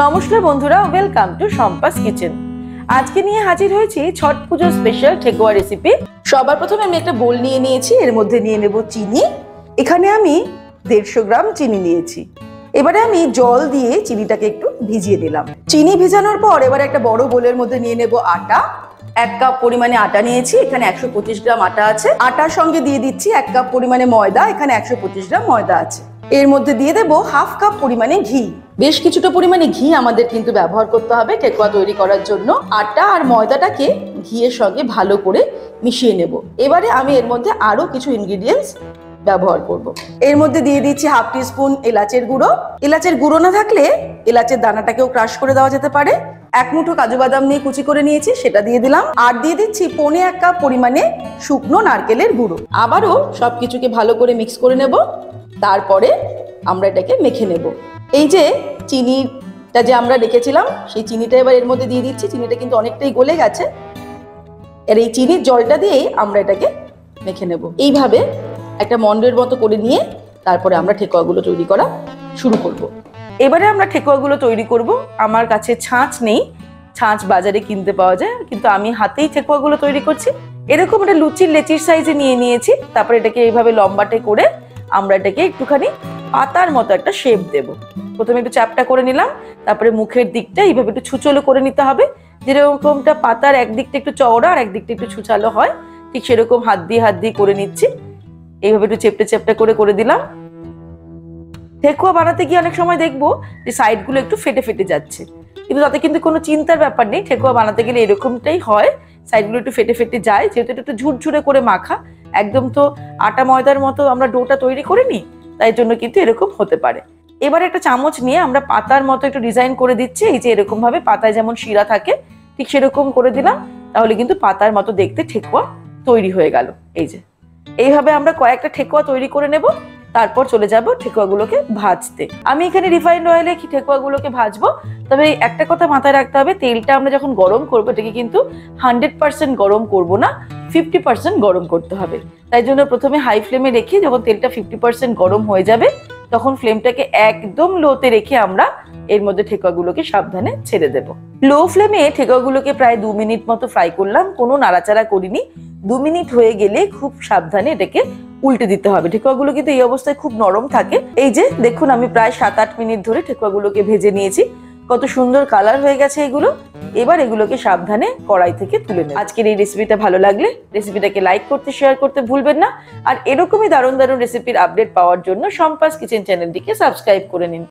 নমস্কার বন্ধুরা, welcome to সম্পাস kitchen. আজকে নিয়ে হাজির হয়েছি ছট পুজো স্পেশাল ঠেকুয়া রেসিপি। সবার প্রথমে আমি একটা বোল নিয়ে নিয়েছি, এর মধ্যে নিয়ে নেব চিনি। এখানে আমি 150 গ্রাম চিনি নিয়েছি। এবারে আমি জল দিয়ে চিনিটাকে একটু ভিজিয়ে দিলাম। চিনি ভিজানোর পর এবারে একটা বড় বোলের মধ্যে নিয়ে নেব আটা। 1 কাপ পরিমাণে আটা নিয়েছি, এখানে 125 গ্রাম আটা আছে। আটার সঙ্গে দিয়ে দিচ্ছি 1 কাপ পরিমাণে ময়দা, এখানে 125 গ্রাম ময়দা আছে। এর মধ্যে দিয়ে দেবো 1/2 কাপ পরিমাণে ঘি। বেশ কিছুটা পরিমাণে ঘি আমাদের কিন্তু ব্যবহার করতে হবে ঠেকুয়া তৈরি করার জন্য। আটা আর ময়দাটাকে ঘিয়ের সঙ্গে ভালো করে মিশিয়ে নেব। এবারে আমি এর মধ্যে আরো কিছু ইনগ্রিডিয়েন্টস ব্যবহার করব। এর মধ্যে দিয়ে দিচ্ছি 1/2 টিস্পুন এলাচের গুঁড়ো। এলাচের গুঁড়ো না থাকলে এলাচের দানাটাকেও ক্রাশ করে দেওয়া যেতে পারে। 1 মুঠো কাজু বাদাম নিয়ে কুচি করে নিয়েছি, সেটা দিয়ে দিলাম। আর দিয়ে দিচ্ছি 1.25 কাপ পরিমাণে শুকনো নারকেলের গুঁড়ো। আবারও সবকিছুকে ভালো করে মিক্স করে নেব। তারপরে আমরা এটাকে মেখে নেব। এই যে চিনিটা যে আমরা রেখেছিলাম, সেই চিনিটা এবার এর মধ্যে দিয়ে দিচ্ছি। চিনিটা কিন্তু অনেকটাই গলে গেছে। আর এই চিনির জলটা দিয়েই আমরা এটাকে মেখে নেব। এইভাবে একটা মন্ডের মতো করে নিয়ে তারপরে আমরা ঠেকুয়াগুলো তৈরি করা শুরু করব। এবারে আমরা ঠেকুয়াগুলো তৈরি করব। আমার কাছে ছাঁচ নেই, ছাঁচ বাজারে কিনতে পাওয়া যায়, কিন্তু আমি হাতেই ঠেকুয়াগুলো তৈরি করছি। এরকম একটা লুচির লেচির সাইজে নিয়ে নিয়েছি। তারপরে এটাকে এইভাবে লম্বাটে করে আমরা এটাকে একটুখানি পাতার মতো একটা শেপ দেব। প্রথমে একটু চ্যাপটা করে নিলাম, তারপরে মুখের দিকটা এইভাবে একটু ছুচলো করে নিতে হবে। যেরকমটা পাতার একদিকটা একটু চওড়া আর একদিকটা একটু ছুচালো হয়, ঠিক সেরকম হাত দিয়ে করে নিচ্ছি। এইভাবে একটু চেপটে চেপটে করে দিলাম। ঠেকুয়া বানাতে গিয়ে অনেক সময় দেখবো যে সাইডগুলো একটু ফেটে ফেটে যাচ্ছে, কিন্তু তাতে কিন্তু কোনো চিন্তার ব্যাপার নেই। ঠেকুয়া বানাতে গেলে এরকমটাই হয়, সাইডগুলো একটু ফেটে ফেটে যায়, যেহেতু এটা একটু ঝুরঝুরে করে মাখা। একদম তো আটা ময়দার মতো আমরা ডোটা তৈরি করিনি, তাই জন্য কিন্তু এরকম হতে পারে। এবারে একটা চামচ নিয়ে আমরা পাতার মতো একটু ডিজাইন করে দিচ্ছি। এই যে এরকম ভাবে পাতায় যেমন শিরা থাকে, ঠিক সেরকম করে দিলাম। তাহলে কিন্তু পাতার মতো দেখতে ঠেকুয়া তৈরি হয়ে গেল। এই যে এইভাবে আমরা কয়েকটা ঠেকুয়া তৈরি করে নেব। তারপর চলে যাব ঠেকুয়াগুলোকে ভাজতে। আমি এখানে রিফাইন্ড অয়েলে ঠেকুয়াগুলোকে ভাজবো। তবে একটা কথা মাথায় রাখতে হবে, তেলটা আমরা যখন গরম করবো এটাকে কিন্তু 100% গরম করব না, 50% গরম করতে হবে। তাই জন্য প্রথমে হাই ফ্লেমে রেখে যখন তেলটা 50% গরম হয়ে যাবে, তখন ফ্লেমটাকে একদম লোতে রেখে আমরা এর মধ্যে ঠেকুয়াগুলোকে সাবধানে ছেড়ে দেব। লো ফ্লেমে ঠেকুয়াগুলোকে প্রায় 2 মিনিট মতো ফ্রাই করলাম, কোনো নাড়াচাড়া করিনি। 2 মিনিট হয়ে গেলে খুব সাবধানে এটাকে উল্টে দিতে হবে। ঠেকুয়াগুলো কিন্তু এই অবস্থায় খুব নরম থাকে। এই যে দেখুন, আমি প্রায় 7-8 মিনিট ধরে ঠেকুয়াগুলোকে ভেজে নিয়েছি। কত সুন্দর কালার হয়ে গেছে এগুলো। এবার এগুলোকে সাবধানে কড়াই থেকে তুলে নেব। আজকের এই রেসিপিটা ভালো লাগলে রেসিপিটাকে লাইক করতে, শেয়ার করতে ভুলবেন না। আর এরকমই দারুণ দারুণ রেসিপির আপডেট পাওয়ার জন্য সম্পাস কিচেন চ্যানেলটিকে সাবস্ক্রাইব করে নিন।